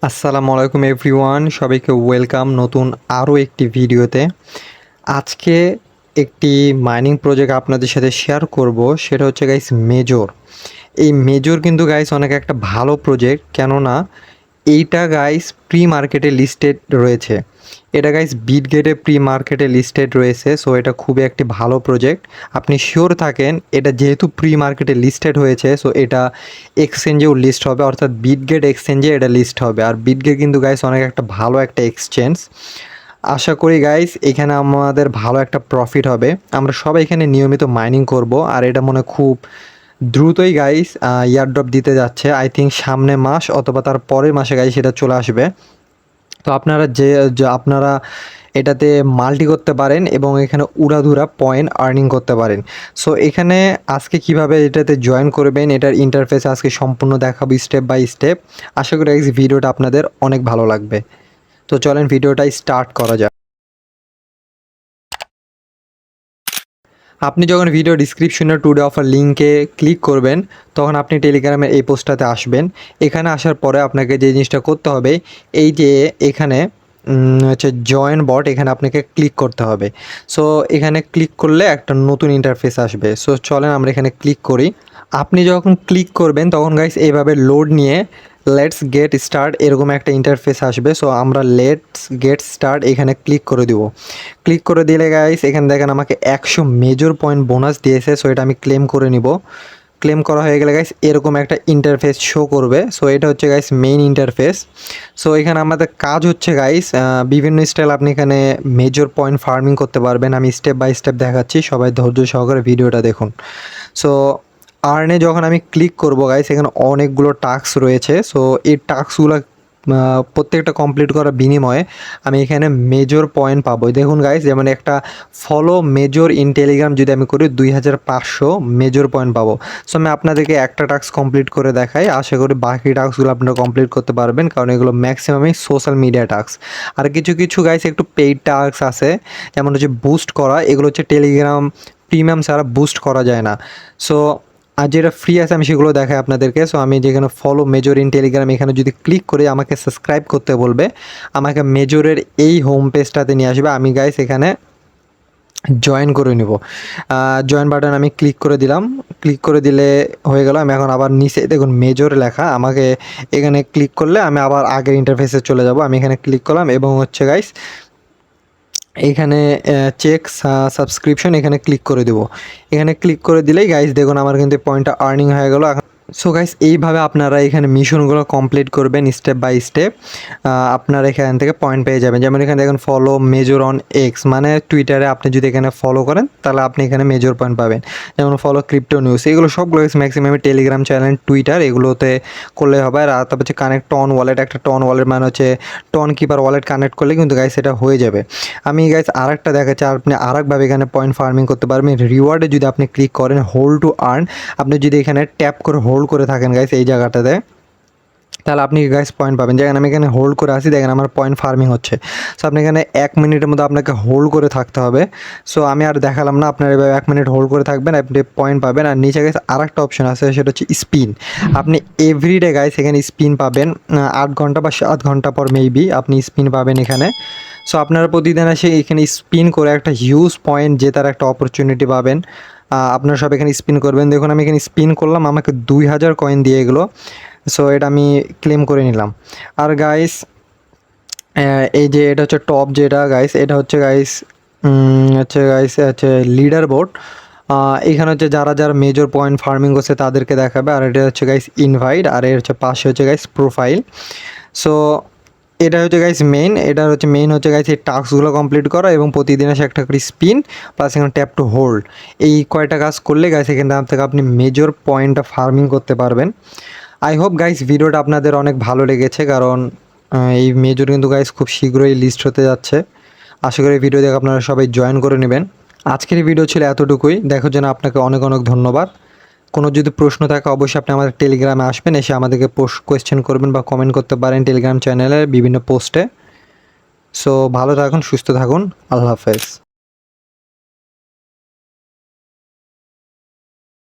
আসসালামু আলাইকুম এভরিওয়ান, সবাইকে ওয়েলকাম নতুন আরও একটি ভিডিওতে। আজকে একটি মাইনিং প্রজেক্ট আপনাদের সাথে শেয়ার করব, সেটা হচ্ছে গাইস মেজর। এই মেজর কিন্তু গাইস অনেক একটা ভালো প্রজেক্ট, কেননা এইটা গাইস প্রি মার্কেটে লিস্টেড রয়েছে। এটা গাইস বিটগেটে প্রি মার্কেটে লিস্টেড রয়েছে। সো এটা খুবই একটি ভালো প্রজেক্ট। আপনি শিওর থাকেন এটা যেহেতু প্রি মার্কেটে লিস্টেড হয়েছে, সো এটা এক্সচেঞ্জেও লিস্ট হবে, অর্থাৎ বিটগেট এক্সচেঞ্জে এটা লিস্ট হবে। আর বিটগেট কিন্তু গাইস অনেক একটা ভালো একটা এক্সচেঞ্জ। আশা করি গাইস এখানে আমাদের ভালো একটা প্রফিট হবে। আমরা সবাই এখানে নিয়মিত মাইনিং করব। আর এটা মনে খুব দ্রুতই গাইস ইয়ারড্রপ দিতে যাচ্ছে। আই থিঙ্ক সামনে মাস অথবা তার পরের মাসে গাইস এটা চলে আসবে। তো আপনারা আপনারা এটাতে মাল্টি করতে পারেন এবং এখানে উড়াধুরা পয়েন্ট আর্নিং করতে পারেন। সো এখানে আজকে কিভাবে এটাতে জয়েন করবেন, এটার ইন্টারফেস আজকে সম্পূর্ণ দেখাবো স্টেপ বাই স্টেপ। আশা করি এই ভিডিওটা আপনাদের অনেক ভালো লাগবে। তো চলেন ভিডিওটা স্টার্ট করা যাক। আপনি যখন ভিডিও ডিসক্রিপশনে টুডে অফার লিঙ্কে ক্লিক করবেন, তখন আপনি টেলিগ্রামের এই পোস্টটাতে আসবেন। এখানে আসার পরে আপনাকে যে জিনিসটা করতে হবে, এই যে এখানে হচ্ছে জয়েন বট, এখানে আপনাকে ক্লিক করতে হবে। সো এখানে ক্লিক করলে একটা নতুন ইন্টারফেস আসবে। সো চলেন আমরা এখানে ক্লিক করি। আপনি যখন ক্লিক করবেন তখন গাইস এইভাবে লোড নিয়ে লেটস গেট স্টার্ট এরকম একটা ইন্টারফেস আসবে। সো আমরা লেটস গেট স্টার্ট এখানে ক্লিক করে দিব। ক্লিক করে দিলে গাইস এখানে দেখেন আমাকে 100 মেজর পয়েন্ট বোনাস দিয়েছে। সো এটা আমি ক্লেম করে নিব। ক্লেম করা হয়ে গেলে গাইস এরকম একটা ইন্টারফেস শো করবে। সো এটা হচ্ছে গাইস মেইন ইন্টারফেস। সো এখানে আমাদের কাজ হচ্ছে গাইস বিভিন্ন স্টাইল আপনি এখানে মেজর পয়েন্ট ফার্মিং করতে পারবেন। আমি স্টেপ বাই স্টেপ দেখাচ্ছি, সবাই ধৈর্য সহকারে ভিডিওটা দেখুন। সো আর্নে যখন আমি ক্লিক করব গাইস এখানে অনেকগুলো টাস্ক রয়েছে। সো এই টাস্কগুলো প্রত্যেকটা কমপ্লিট করার বিনিময়ে আমি এখানে মেজর পয়েন্ট পাবো। দেখুন গাইস, যেমন একটা ফলো মেজর ইন টেলিগ্রাম যদি আমি করি 2500 মেজর পয়েন্ট পাবো। সো আমি আপনাদেরকে একটা টাস্ক কমপ্লিট করে দেখাই, আশা করি বাকি টাস্কগুলো আপনারা কমপ্লিট করতে পারবেন, কারণ এগুলো ম্যাক্সিমামই সোশ্যাল মিডিয়া টাস্ক। আর কিছু কিছু গাইস একটু পেইড টাস্ক আছে, যেমন হচ্ছে বুস্ট করা। এগুলো হচ্ছে টেলিগ্রাম প্রিমিয়াম ছাড়া বুস্ট করা যায় না। সো আর যেটা ফ্রি আছে আমি সেগুলো দেখাই আপনাদেরকে। সো আমি যেখানে ফলো মেজর ইন টেলিগ্রাম এখানে যদি ক্লিক করি আমাকে সাবস্ক্রাইব করতে বলবে, আমাকে মেজরের এই হোম পেজটাতে নিয়ে আসবে। আমি গাইস এখানে জয়েন করে নিব। জয়েন বাটন আমি ক্লিক করে দিলাম। ক্লিক করে দিলে হয়ে গেল। আমি এখন আবার নিচে দেখুন মেজর লেখা, আমাকে এখানে ক্লিক করলে আমি আবার আগের ইন্টারফেসে চলে যাব। আমি এখানে ক্লিক করলাম এবং হচ্ছে গাইস এখানে চেক সাবস্ক্রিপশন এখানে ক্লিক করে দেবো। এখানে ক্লিক করে দিলেই গাইস দেখুন আমার কিন্তু পয়েন্টটা আর্নিং হয়ে গেল। সো গাইস এইভাবে আপনারা এখানে মিশনগুলো কমপ্লিট করবেন স্টেপ বাই স্টেপ। আপনারা এখান থেকে পয়েন্ট পেয়ে যাবেন। যেমন এখানে দেখুন ফলো মেজর অন এক্স, মানে টুইটারে আপনি যদি এখানে ফলো করেন তাহলে আপনি এখানে মেজর পয়েন্ট পাবেন। যেমন ফলো ক্রিপ্টো নিউজ, এগুলো সবগুলো ম্যাক্সিমাম টেলিগ্রাম চ্যানেল টুইটার এগুলোতে করলে হবে। আর তারপর হচ্ছে কানেক্ট টন ওয়ালেট, একটা টন ওয়ালেট মানে হচ্ছে টন কিপার ওয়ালেট কানেক্ট করলে কিন্তু গাইস এটা হয়ে যাবে। আমি গাইস আরেকটা দেখাচ্ছি, আপনি আরেকভাবে এখানে পয়েন্ট ফার্মিং করতে পারবেন। রিওয়ার্ডে যদি আপনি ক্লিক করেন হোল্ড টু আর্ন, আপনি যদি এখানে ট্যাপ করে হোল্ড করে থাকেন গাইস এই জায়গাটাতে, তাহলে আপনি গাইস পয়েন্ট পাবেন। যেখানে আমি এখানে হোল্ড করে আসি, দেখেন আমার পয়েন্ট ফার্মিং হচ্ছে। সো আপনি এখানে 1 মিনিটের মধ্যে আপনাকে হোল্ড করে থাকতে হবে। সো আমি আর দেখালাম না, আপনার এবার 1 মিনিট হোল্ড করে থাকবেন, আপনি পয়েন্ট পাবেন। আর নিচে গাইস আরেকটা অপশন আছে, সেটা হচ্ছে স্পিন। আপনি এভরিডে গাইস এখানে স্পিন পাবেন, 8 ঘন্টা বা 7 ঘন্টা পর মেবি আপনি স্পিন পাবেন এখানে। সো আপনারা প্রতিদিন এসে এখানে স্পিন করে একটা হিউজ পয়েন্ট জেতার একটা অপরচুনিটি পাবেন। আপনারা সব এখানে স্পিন করবেন। দেখুন আমি এখানে স্পিন করলাম, আমাকে 2000 কয়েন দিয়ে এগুলো। সো এটা আমি ক্লেম করে নিলাম। আর গাইস এই যে এটা হচ্ছে টপ, যেটা গাইস এটা হচ্ছে গাইস হচ্ছে লিডার বোর্ড। এখানে হচ্ছে যারা যারা মেজর পয়েন্ট ফার্মিং করছে তাদেরকে দেখাবে। আর এটা হচ্ছে গাইস ইনভাইট, আর এর হচ্ছে পাশে হচ্ছে গাইস প্রোফাইল। সো এটা হচ্ছে গাইস মেইন, এটার হচ্ছে মেইন হচ্ছে গাইস এই টাস্কগুলো কমপ্লিট করা এবং প্রতিদিন এসে একটা করে স্পিন প্লাস এখানে ট্যাপ টু হোল্ড, এই কয়টা কাজ করলে গাইস এখান থেকে আপনি মেজর পয়েন্টটা ফার্মিং করতে পারবেন। আই হোপ গাইস ভিডিওটা আপনাদের অনেক ভালো লেগেছে, কারণ এই মেজর কিন্তু গাইস খুব শীঘ্রই লিস্ট হতে যাচ্ছে। আশা করি ভিডিও দেখে আপনারা সবাই জয়েন করে নেবেন। আজকের এই ভিডিও ছিল এতটুকুই। দেখার জন্য আপনাকে অনেক অনেক ধন্যবাদ। কোনো যদি প্রশ্ন থাকে অবশ্যই আপনি আমাদের টেলিগ্রামে আসবেন, এসে আমাদেরকে কোয়েশ্চেন করবেন বা কমেন্ট করতে পারেন টেলিগ্রাম চ্যানেলের বিভিন্ন পোস্টে। সো ভালো থাকুন, সুস্থ থাকুন, আল্লাহ হাফেজ।